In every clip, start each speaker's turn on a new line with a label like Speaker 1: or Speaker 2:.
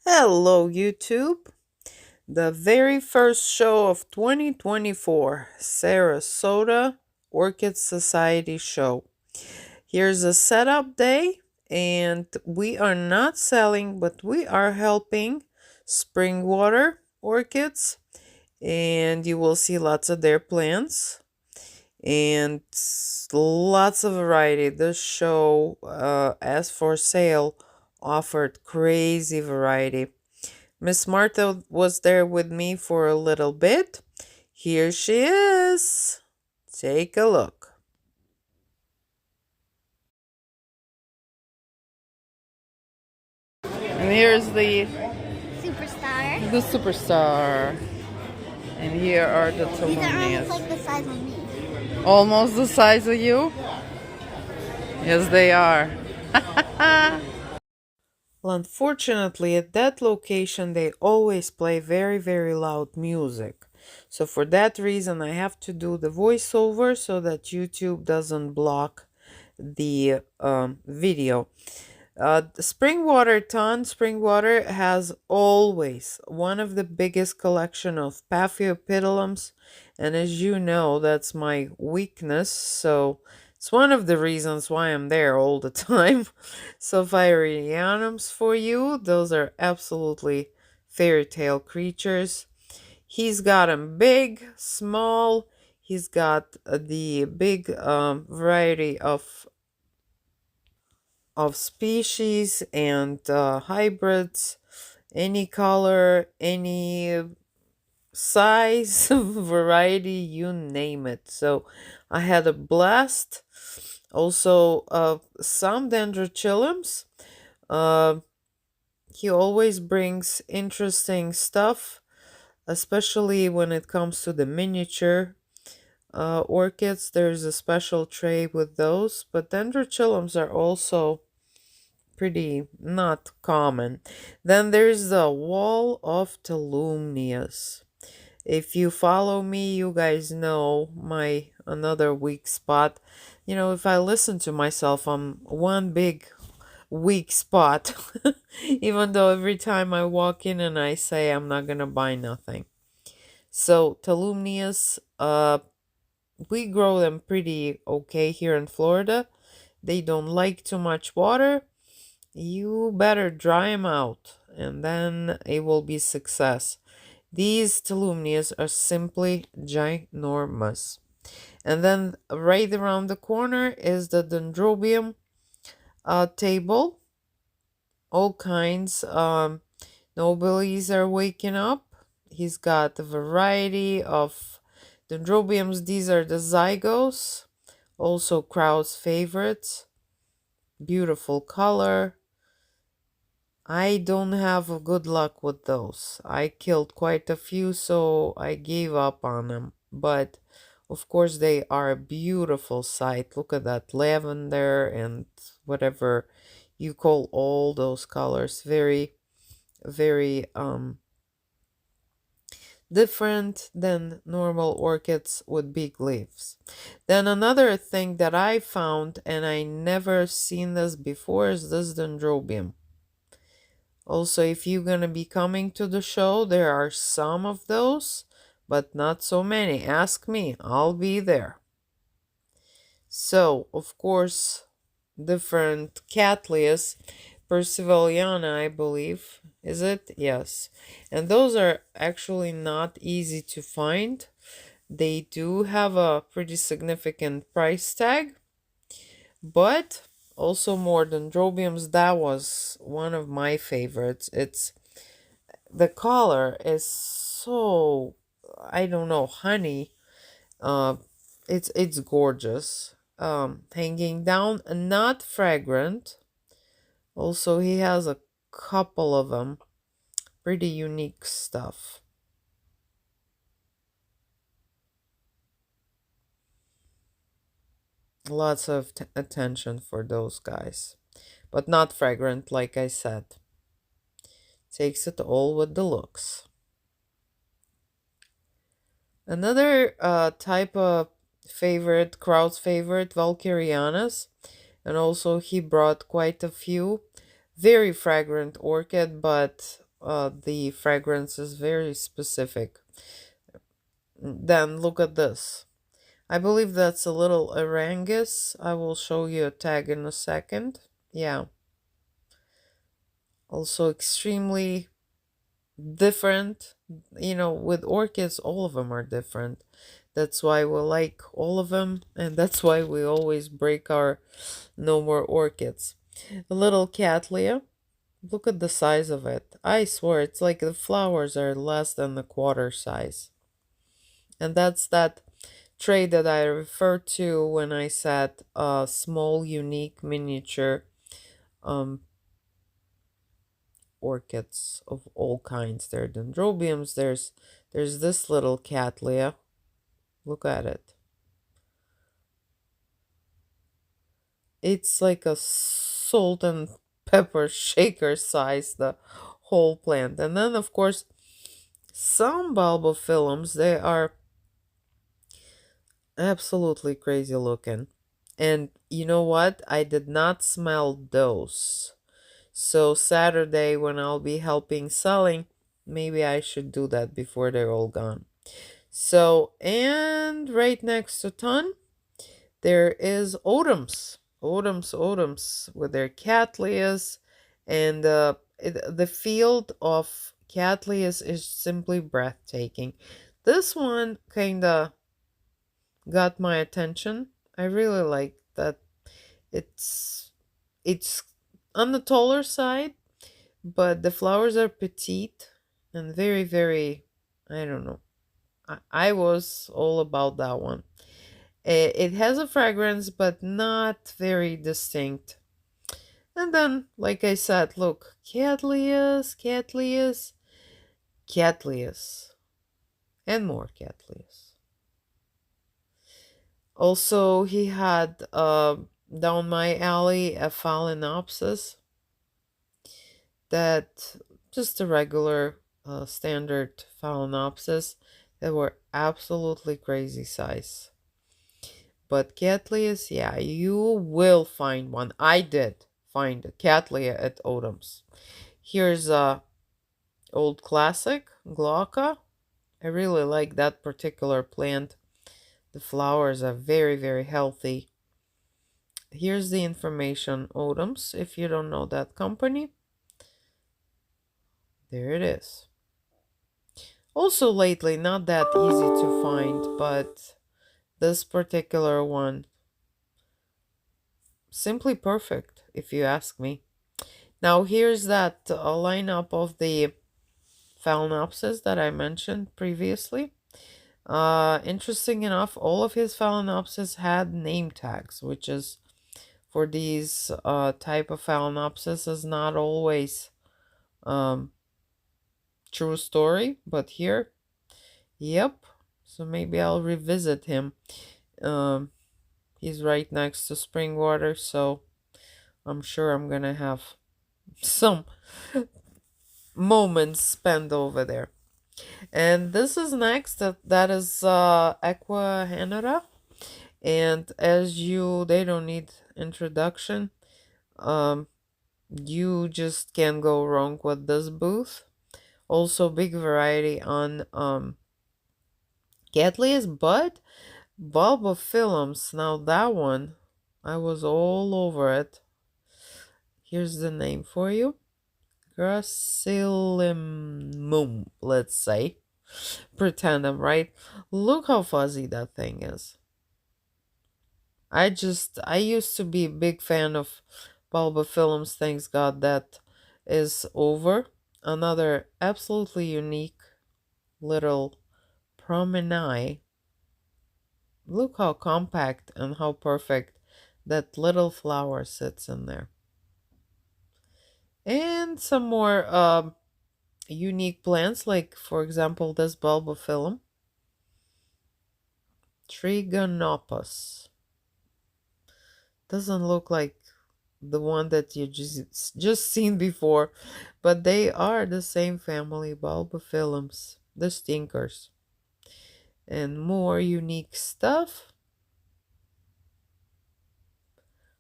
Speaker 1: Hello, YouTube. The very first show of 2024, Sarasota Orchid Society show. Here's a setup day, and we are not selling, but we are helping Springwater orchids, and you will see lots of their plants and lots of variety. This show, as for sale, offered crazy variety. Miss Martha was there with me for a little bit. Here she is. Take a look. And here's
Speaker 2: Superstar.
Speaker 1: the superstar. And here are the
Speaker 2: These are almost
Speaker 1: Tolonias.
Speaker 2: like the size of me.
Speaker 1: Almost the size of you? Yes, they are. Well, unfortunately, at that location, they always play very, very loud music. So for that reason, I have to do the voiceover so that YouTube doesn't block the video. Springwater has always one of the biggest collection of Paphiopedilums, and as you know, that's my weakness, so it's one of the reasons why I'm there all the time. Sapphirianums for you, those are absolutely fairy tale creatures. He's got them big, small, he's got the big variety of species and hybrids, any color, any size, variety, you name it. So I had a blast. Also, some dendrochiliums. Uh, he always brings interesting stuff, especially when it comes to the miniature orchids. There's a special tray with those, but dendrochiliums are also pretty not common. Then there's the wall of Tolumnias. If you follow me, you guys know my another weak spot. You know, if I listen to myself, I'm one big weak spot. Even though every time I walk in and I say I'm not gonna buy nothing. So Tolumnias, we grow them pretty okay here in Florida. They don't like too much water. You better dry them out, and then it will be success. These Tolumnias are simply ginormous. And then right around the corner is the Dendrobium table. All kinds. Nobilies are waking up. He's got a variety of Dendrobiums. These are the zygos, also crowd's favorites. Beautiful color. I don't have a good luck with those. I killed quite a few, so I gave up on them. But of course, they are a beautiful sight. Look at that lavender and whatever you call all those colors. Very, very different than normal orchids with big leaves. Then another thing that I found, and I never seen this before, is this Dendrobium. Also, if you're gonna be coming to the show, there are some of those, but not so many. Ask me, I'll be there. So, of course, different Cattleyas, Percivalliana, I believe. Is it? Yes. And those are actually not easy to find. They do have a pretty significant price tag, but also more Dendrobiums. That was one of my favorites. The color is so, I don't know, honey. uh it's gorgeous. Hanging down, not fragrant. Also, he has a couple of them, pretty unique stuff. Lots of attention for those guys, but not fragrant, like I said. Takes it all with the looks. Another type of favorite, crowd's favorite, Valkyrianas, and also he brought quite a few. Very fragrant orchid, but the fragrance is very specific. Then look at this. I believe that's a little Arangus. I will show you a tag in a second. Yeah, also extremely different. With orchids, all of them are different. That's why we like all of them, and that's why we always break our no more orchids. A little cattleya. Look at the size of it. I swear, it's like the flowers are less than the quarter size. And that's that tray that I referred to when I said small, unique, miniature um, orchids of all kinds. There are dendrobiums. There's this little cattleya. Look at it. It's like a salt and pepper shaker size, the whole plant. And then, of course, some bulbophyllums, they are absolutely crazy looking. And you know what? I did not smell those. So Saturday when I'll be helping selling, maybe I should do that before they're all gone. So, and right next to ton, there is Odums. Odums with their Cattleyas. And the field of Cattleyas is simply breathtaking. This one kind of got my attention. I really like that it's on the taller side, but the flowers are petite and very, very, I don't know. I was all about that one. It has a fragrance, but not very distinct. And then, like I said, look, Cattleyas, and more Cattleyas. Also, he had down my alley a Phalaenopsis that just a regular standard Phalaenopsis that were absolutely crazy size. But Cattleyas, yeah, you will find one. I did find a Cattleya at Odom's. Here's a old classic, Glauca. I really like that particular plant. The flowers are very, very healthy. Here's the information, Odoms, if you don't know that company. There it is. Also lately, not that easy to find, but this particular one, simply perfect, if you ask me. Now here's that lineup of the Phalaenopsis that I mentioned previously. Interesting enough, all of his Phalaenopsis had name tags, which is for these type of Phalaenopsis is not always um, true story, but here, yep. So maybe I'll revisit him. Um, he's right next to Springwater, so I'm sure I'm gonna have some moments spent over there. And this is next. That is Aqua Hanera. And as they don't need introduction. Um, you just can't go wrong with this booth. Also, big variety on Cattleys, but bulbophyllums. Now that one, I was all over it. Here's the name for you. Gracillimum, let's say. Pretend I'm right. Look how fuzzy that thing is. I used to be a big fan of bulbophyllums. Thanks God that is over. Another absolutely unique little promenade. Look how compact and how perfect that little flower sits in there. And some more unique plants, like for example this bulbophyllum, Trigonopus. Doesn't look like the one that you just seen before, but they are the same family, bulbophyllums, the stinkers. And more unique stuff.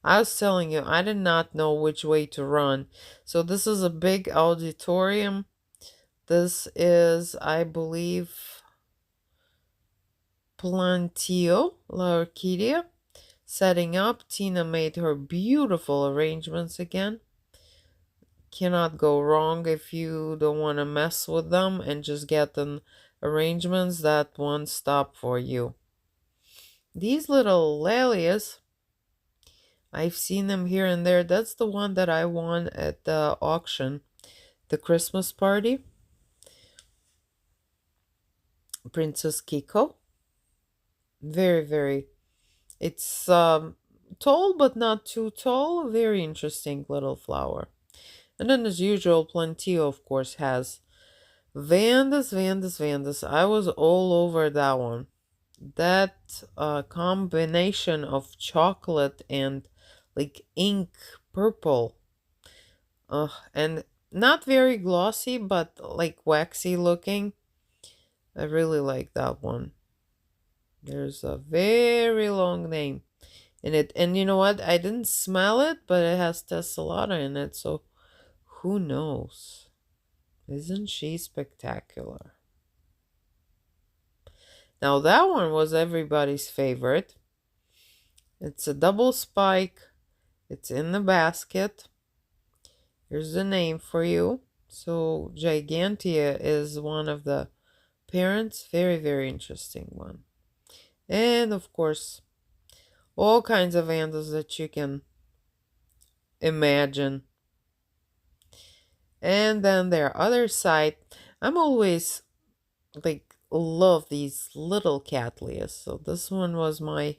Speaker 1: I was telling you, I did not know which way to run. So this is a big auditorium. This is, I believe, Plantio La Orchidea. Setting up, Tina made her beautiful arrangements again. Cannot go wrong if you don't want to mess with them and just get the arrangements. That one stop for you. These little lilies, I've seen them here and there. That's the one that I won at the auction, the Christmas party. Princess Kiko. Very, very. It's tall but not too tall. Very interesting little flower. And then, as usual, Plantio, of course, has Vandas, Vandas, Vandas. I was all over that one. That combination of chocolate and like ink purple. And not very glossy, but like waxy looking. I really like that one. There's a very long name in it. And you know what? I didn't smell it, but it has tessellata in it, so who knows? Isn't she spectacular? Now that one was everybody's favorite. It's a double spike. It's in the basket. Here's the name for you. So Gigantea is one of the parents. Very, very interesting one. And of course, all kinds of vandals that you can imagine. And then their other side, I'm always like love these little cattleyas. So this one was my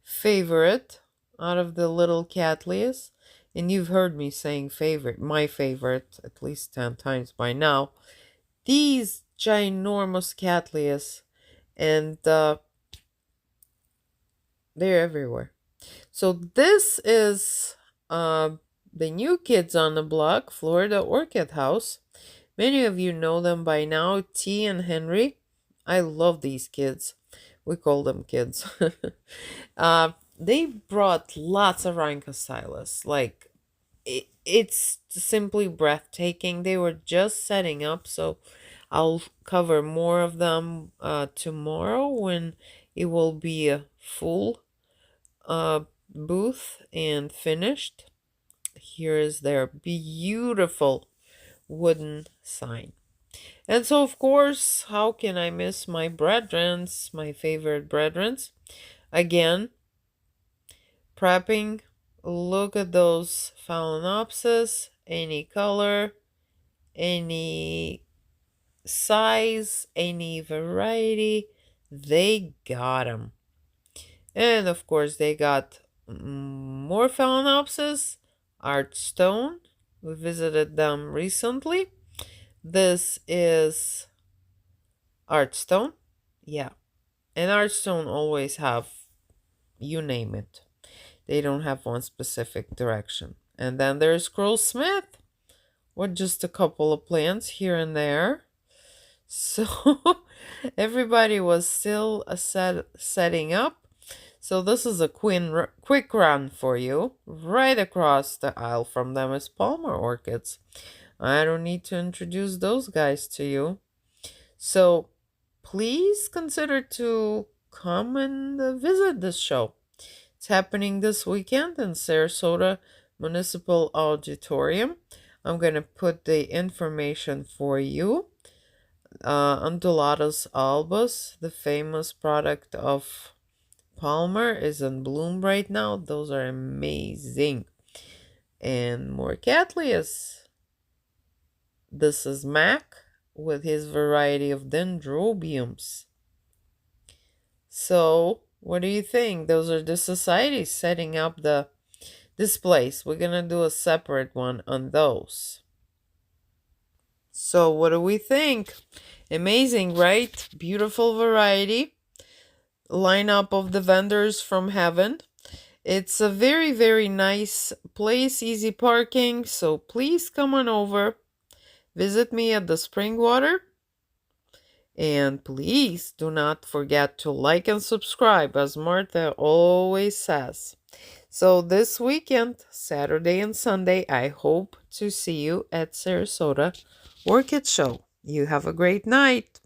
Speaker 1: favorite out of the little cattleyas. And you've heard me saying favorite, my favorite, at least 10 times by now. These ginormous cattleyas, and they're everywhere. So this is the new kids on the block, Florida Orchid House. Many of you know them by now, T and Henry. I love these kids. We call them kids. They brought lots of Rhynchosilus. Like, it's simply breathtaking. They were just setting up, so I'll cover more of them tomorrow when it will be a full booth and finished. Here is their beautiful wooden sign. And so, of course, how can I miss my brethrens, my favorite brethrens? Again, prepping. Look at those phalaenopsis, any color, any size, any variety. They got them. And of course, they got more phalaenopsis, art stone. We visited them recently. This is Artstone. Yeah. And Artstone always have, you name it. They don't have one specific direction. And then there's Scroll Smith with just a couple of plants here and there. So everybody was still setting up. So this is a quick run for you. Right across the aisle from them is Palmer Orchids. I don't need to introduce those guys to you. So please consider to come and visit this show. It's happening this weekend in Sarasota Municipal Auditorium. I'm going to put the information for you. Undulatus albus, the famous product of Palmer, is in bloom right now. Those are amazing. And more Cattleyas. This is Mac with his variety of Dendrobiums. So, what do you think? Those are the societies setting up the displays. We're gonna do a separate one on those. So, what do we think? Amazing, right? Beautiful variety. Lineup of the vendors from heaven. It's a very, very nice place, easy parking. So, please come on over. Visit me at the Springwater. And please do not forget to like and subscribe, as Martha always says. So this weekend, Saturday and Sunday, I hope to see you at Sarasota Orchid Show. You have a great night.